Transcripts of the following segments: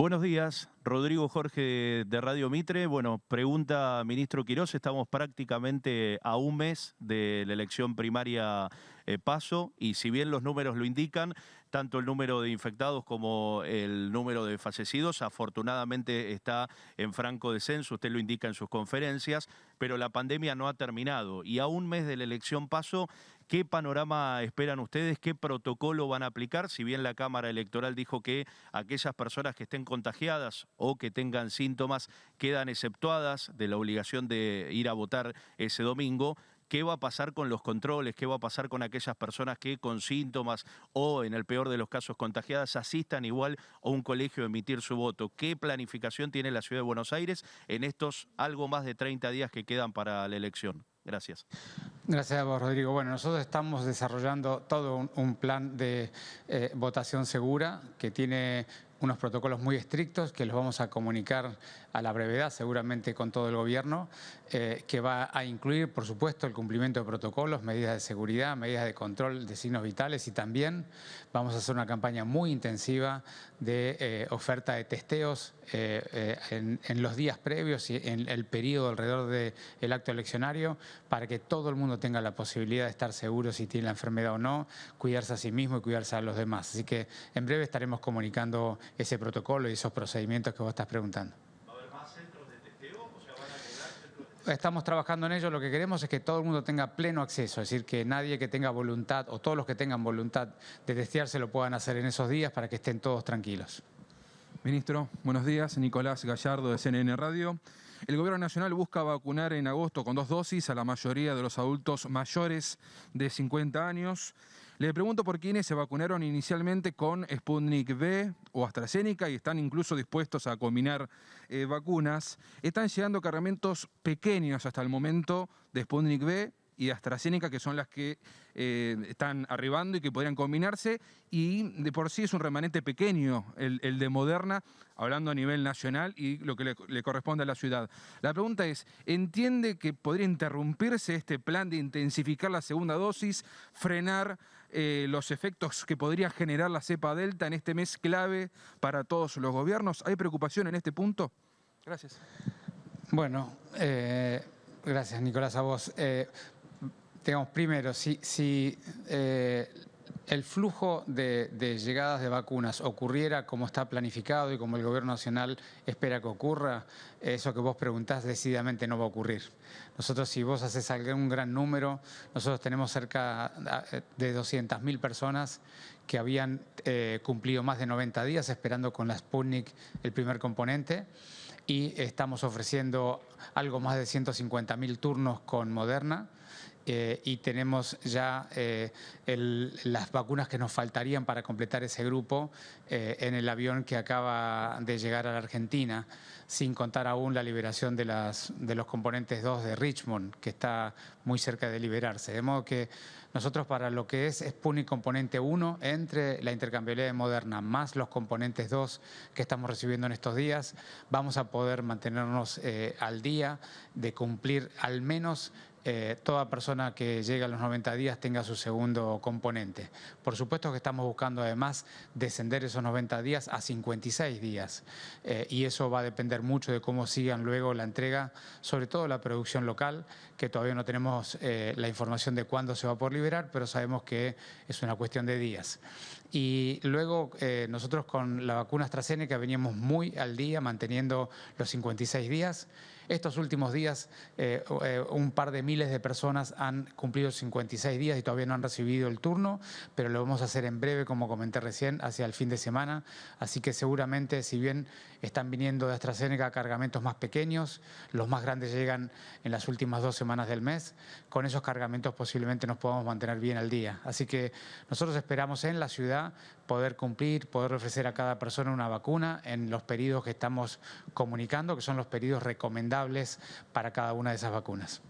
Buenos días, Rodrigo Jorge de Radio Mitre. Bueno, pregunta ministro Quirós, estamos prácticamente a un mes de la elección primaria PASO y si bien los números lo indican, tanto el número de infectados como el número de fallecidos afortunadamente está en franco descenso, usted lo indica en sus conferencias, pero la pandemia no ha terminado y a un mes de la elección PASO, ¿qué panorama esperan ustedes? ¿Qué protocolo van a aplicar? Si bien la Cámara Electoral dijo que aquellas personas que estén contagiadas o que tengan síntomas quedan exceptuadas de la obligación de ir a votar ese domingo, ¿qué va a pasar con los controles? ¿Qué va a pasar con aquellas personas que con síntomas o, en el peor de los casos, contagiadas, asistan igual a un colegio a emitir su voto? ¿Qué planificación tiene la Ciudad de Buenos Aires en estos algo más de 30 días que quedan para la elección? Gracias. Gracias a vos, Rodrigo. Bueno, nosotros estamos desarrollando todo un plan de votación segura que tiene unos protocolos muy estrictos que los vamos a comunicar a la brevedad, seguramente con todo el gobierno, que va a incluir, por supuesto, el cumplimiento de protocolos, medidas de seguridad, medidas de control de signos vitales y también vamos a hacer una campaña muy intensiva de oferta de testeos en los días previos y en el periodo alrededor del acto eleccionario para que todo el mundo tenga la posibilidad de estar seguro si tiene la enfermedad o no, cuidarse a sí mismo y cuidarse a los demás. Así que en breve estaremos comunicando ese protocolo y esos procedimientos que vos estás preguntando. ¿Va a haber más centros de testeo? O sea, ¿van a agregar centros de testeo? Estamos trabajando en ello, lo que queremos es que todo el mundo tenga pleno acceso, es decir, que nadie que tenga voluntad o todos los que tengan voluntad de testearse lo puedan hacer en esos días para que estén todos tranquilos. Ministro, buenos días. Nicolás Gallardo de CNN Radio. El Gobierno Nacional busca vacunar en agosto con 2 dosis a la mayoría de los adultos mayores de 50 años. Le pregunto por quiénes se vacunaron inicialmente con Sputnik V o AstraZeneca y están incluso dispuestos a combinar vacunas. Están llegando cargamentos pequeños hasta el momento de Sputnik V y AstraZeneca, que son las que están arribando y que podrían combinarse, y de por sí es un remanente pequeño el de Moderna, hablando a nivel nacional y lo que le corresponde a la ciudad. La pregunta es, ¿entiende que podría interrumpirse este plan de intensificar la segunda dosis, frenar los efectos que podría generar la cepa Delta en este mes clave para todos los gobiernos? ¿Hay preocupación en este punto? Gracias. Bueno, gracias Nicolás a vos. Digamos, primero, si el flujo de llegadas de vacunas ocurriera como está planificado y como el Gobierno Nacional espera que ocurra, eso que vos preguntás decididamente no va a ocurrir. Nosotros, si vos haces algún gran número, nosotros tenemos cerca de 200.000 personas que habían cumplido más de 90 días esperando con la Sputnik el primer componente y estamos ofreciendo algo más de 150.000 turnos con Moderna. Y tenemos ya las vacunas que nos faltarían para completar ese grupo en el avión que acaba de llegar a la Argentina, sin contar aún la liberación de los componentes 2 de Richmond, que está muy cerca de liberarse. De modo que nosotros para lo que es Sputnik componente 1, entre la intercambiabilidad de Moderna más los componentes 2 que estamos recibiendo en estos días, vamos a poder mantenernos al día de cumplir al menos toda persona que llegue a los 90 días tenga su segundo componente. Por supuesto que estamos buscando además descender esos 90 días a 56 días y eso va a depender mucho de cómo sigan luego la entrega, sobre todo la producción local, que todavía no tenemos la información de cuándo se va a poder liberar, pero sabemos que es una cuestión de días. Y luego nosotros con la vacuna AstraZeneca veníamos muy al día manteniendo los 56 días. Estos últimos días un par de miles de personas han cumplido 56 días y todavía no han recibido el turno, pero lo vamos a hacer en breve, como comenté recién, hacia el fin de semana. Así que seguramente, si bien están viniendo de AstraZeneca cargamentos más pequeños, los más grandes llegan en las últimas 2 semanas del mes, con esos cargamentos posiblemente nos podamos mantener bien al día. Así que nosotros esperamos en la ciudad poder cumplir, poder ofrecer a cada persona una vacuna en los periodos que estamos comunicando, que son los periodos recomendables para cada una de esas vacunas.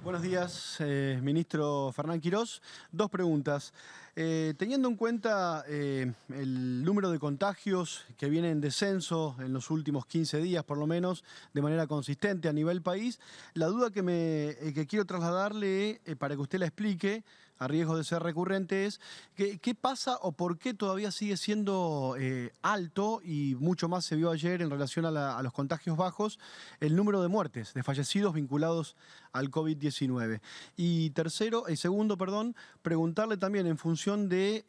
Buenos días, ministro Fernán Quirós. 2 preguntas. Teniendo en cuenta el número de contagios que viene en descenso en los últimos 15 días, por lo menos, de manera consistente a nivel país, la duda que quiero trasladarle para que usted la explique a riesgo de ser recurrente es ¿qué pasa o por qué todavía sigue siendo alto, y mucho más se vio ayer en relación a los contagios bajos, el número de muertes, de fallecidos vinculados al COVID-19? Y segundo, preguntarle también en función de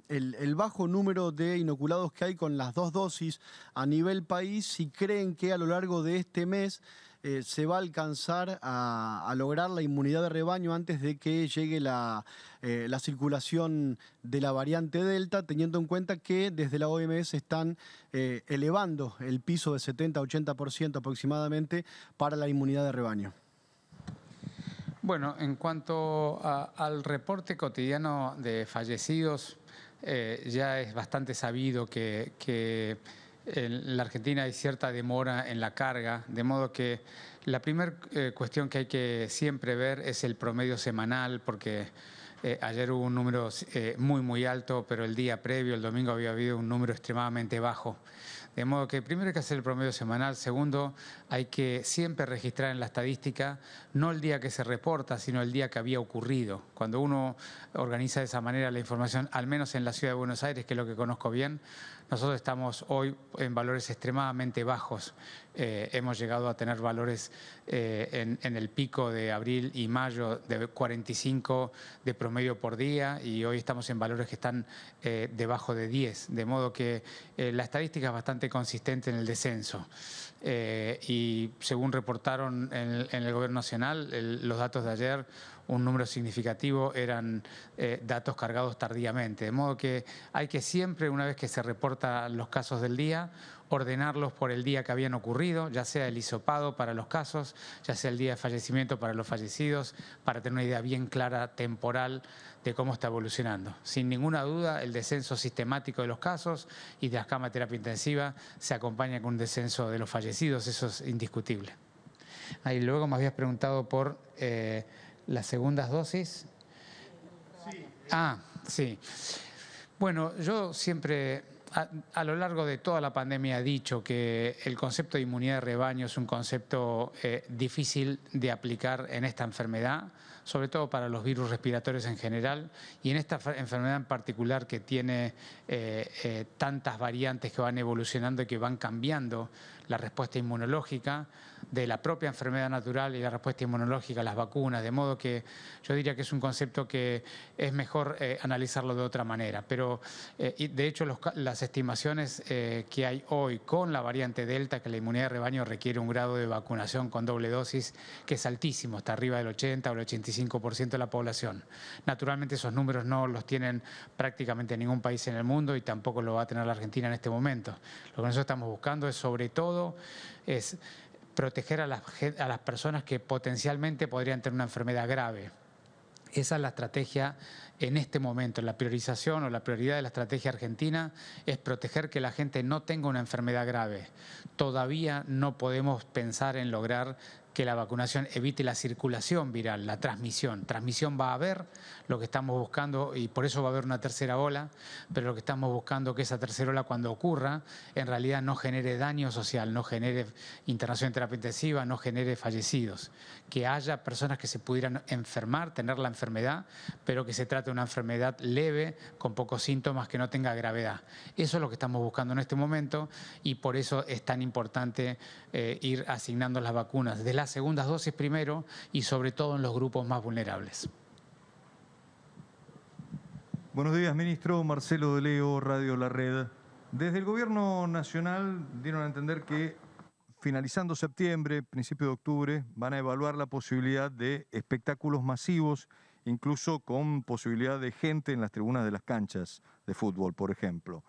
el bajo número de inoculados que hay con las 2 dosis a nivel país, si creen que a lo largo de este mes se va a alcanzar a lograr la inmunidad de rebaño antes de que llegue la circulación de la variante Delta, teniendo en cuenta que desde la OMS están elevando el piso de 70-80% aproximadamente para la inmunidad de rebaño. Bueno, en cuanto al reporte cotidiano de fallecidos, ya es bastante sabido que en la Argentina hay cierta demora en la carga, de modo que la primera cuestión que hay que siempre ver es el promedio semanal, porque ayer hubo un número muy alto, pero el día previo, el domingo, había habido un número extremadamente bajo. De modo que primero hay que hacer el promedio semanal. Segundo, hay que siempre registrar en la estadística no el día que se reporta, sino el día que había ocurrido. Cuando uno organiza de esa manera la información, al menos en la ciudad de Buenos Aires, que es lo que conozco bien, nosotros estamos hoy en valores extremadamente bajos. Hemos llegado a tener valores en el pico de abril y mayo de 45 de promedio por día, y hoy estamos en valores que están debajo de 10. De modo que la estadística es bastante consistente en el descenso. Y según reportaron en el Gobierno Nacional, los datos de ayer, un número significativo eran datos cargados tardíamente. De modo que hay que siempre, una vez que se reportan los casos del día, ordenarlos por el día que habían ocurrido, ya sea el hisopado para los casos, ya sea el día de fallecimiento para los fallecidos, para tener una idea bien clara, temporal, de cómo está evolucionando. Sin ninguna duda, el descenso sistemático de los casos y de las camas de terapia intensiva se acompaña con un descenso de los fallecidos, eso es indiscutible. Ahí luego me habías preguntado por las segundas dosis. Sí. Sí. Bueno, yo siempre, a lo largo de toda la pandemia, he dicho que el concepto de inmunidad de rebaño es un concepto difícil de aplicar en esta enfermedad, sobre todo para los virus respiratorios en general, y en esta enfermedad en particular que tiene tantas variantes que van evolucionando y que van cambiando la respuesta inmunológica de la propia enfermedad natural y la respuesta inmunológica a las vacunas, de modo que yo diría que es un concepto que es mejor analizarlo de otra manera. Pero de hecho las estimaciones que hay hoy con la variante Delta, que la inmunidad de rebaño requiere un grado de vacunación con doble dosis que es altísimo, está arriba del 80 o el 85% de la población. Naturalmente esos números no los tienen prácticamente ningún país en el mundo y tampoco lo va a tener la Argentina en este momento. Lo que nosotros estamos buscando es, sobre todo, es proteger a las personas que potencialmente podrían tener una enfermedad grave. Esa es la estrategia en este momento. La priorización o la prioridad de la estrategia argentina es proteger que la gente no tenga una enfermedad grave. Todavía no podemos pensar en lograr que la vacunación evite la circulación viral, la transmisión. Transmisión va a haber, lo que estamos buscando, y por eso va a haber una tercera ola, pero lo que estamos buscando es que esa tercera ola, cuando ocurra, en realidad no genere daño social, no genere internación en terapia intensiva, no genere fallecidos. Que haya personas que se pudieran enfermar, tener la enfermedad, pero que se trate de una enfermedad leve, con pocos síntomas, que no tenga gravedad. Eso es lo que estamos buscando en este momento, y por eso es tan importante ir asignando las vacunas de las segundas dosis primero, y sobre todo en los grupos más vulnerables. Buenos días, ministro. Marcelo de Leo, Radio La Red. Desde el Gobierno Nacional dieron a entender que finalizando septiembre, principio de octubre, van a evaluar la posibilidad de espectáculos masivos, incluso con posibilidad de gente en las tribunas de las canchas de fútbol, por ejemplo.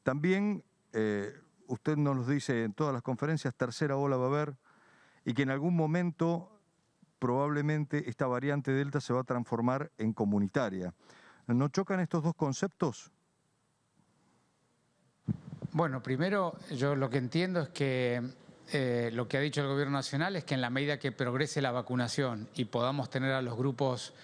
También usted nos lo dice en todas las conferencias, tercera ola va a haber, y que en algún momento probablemente esta variante Delta se va a transformar en comunitaria. ¿No chocan estos dos conceptos? Bueno, primero yo lo que entiendo es que Lo que ha dicho el Gobierno Nacional es que en la medida que progrese la vacunación y podamos tener a los grupos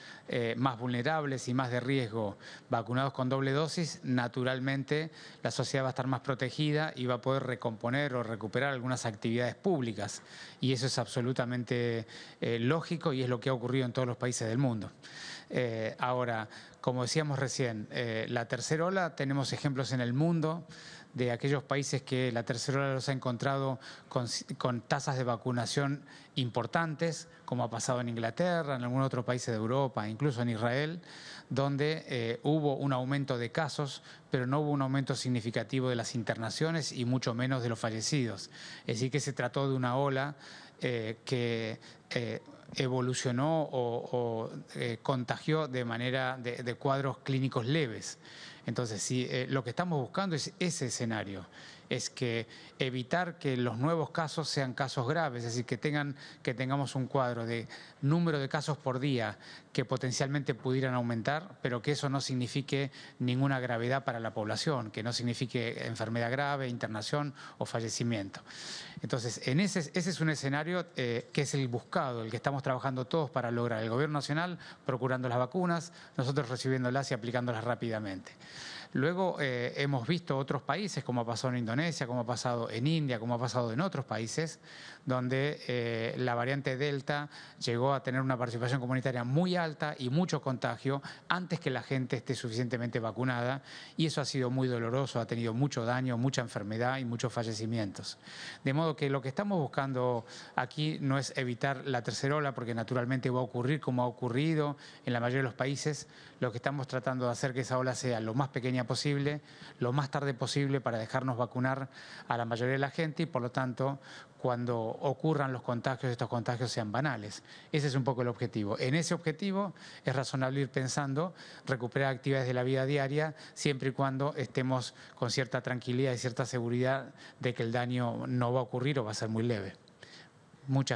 más vulnerables y más de riesgo vacunados con doble dosis, naturalmente la sociedad va a estar más protegida y va a poder recomponer o recuperar algunas actividades públicas. Y eso es absolutamente lógico y es lo que ha ocurrido en todos los países del mundo. Ahora, como decíamos recién, la tercera ola, tenemos ejemplos en el mundo de aquellos países que la tercera ola los ha encontrado con tasas de vacunación importantes, como ha pasado en Inglaterra, en algunos otros países de Europa, incluso en Israel, donde hubo un aumento de casos, pero no hubo un aumento significativo de las internaciones y mucho menos de los fallecidos. Es decir, que se trató de una ola que evolucionó o contagió de manera de cuadros clínicos leves. Entonces, si lo que estamos buscando es ese escenario, es que evitar que los nuevos casos sean casos graves, es decir, que tengamos un cuadro de número de casos por día que potencialmente pudieran aumentar, pero que eso no signifique ninguna gravedad para la población, que no signifique enfermedad grave, internación o fallecimiento. Entonces, ese es un escenario que es el buscado, el que estamos trabajando todos para lograr. El Gobierno Nacional procurando las vacunas, nosotros recibiéndolas y aplicándolas rápidamente. Luego hemos visto otros países, como ha pasado en Indonesia, como ha pasado en India, como ha pasado en otros países, donde la variante Delta llegó a tener una participación comunitaria muy alta y mucho contagio antes que la gente esté suficientemente vacunada, y eso ha sido muy doloroso, ha tenido mucho daño, mucha enfermedad y muchos fallecimientos. De modo que lo que estamos buscando aquí no es evitar la tercera ola, porque naturalmente va a ocurrir como ha ocurrido en la mayoría de los países. Lo que estamos tratando de hacer que esa ola sea lo más pequeña posible, lo más tarde posible, para dejarnos vacunar a la mayoría de la gente y, por lo tanto, cuando ocurran los contagios, estos contagios sean banales. Ese es un poco el objetivo. En ese objetivo es razonable ir pensando recuperar actividades de la vida diaria, siempre y cuando estemos con cierta tranquilidad y cierta seguridad de que el daño no va a ocurrir o va a ser muy leve. Muchas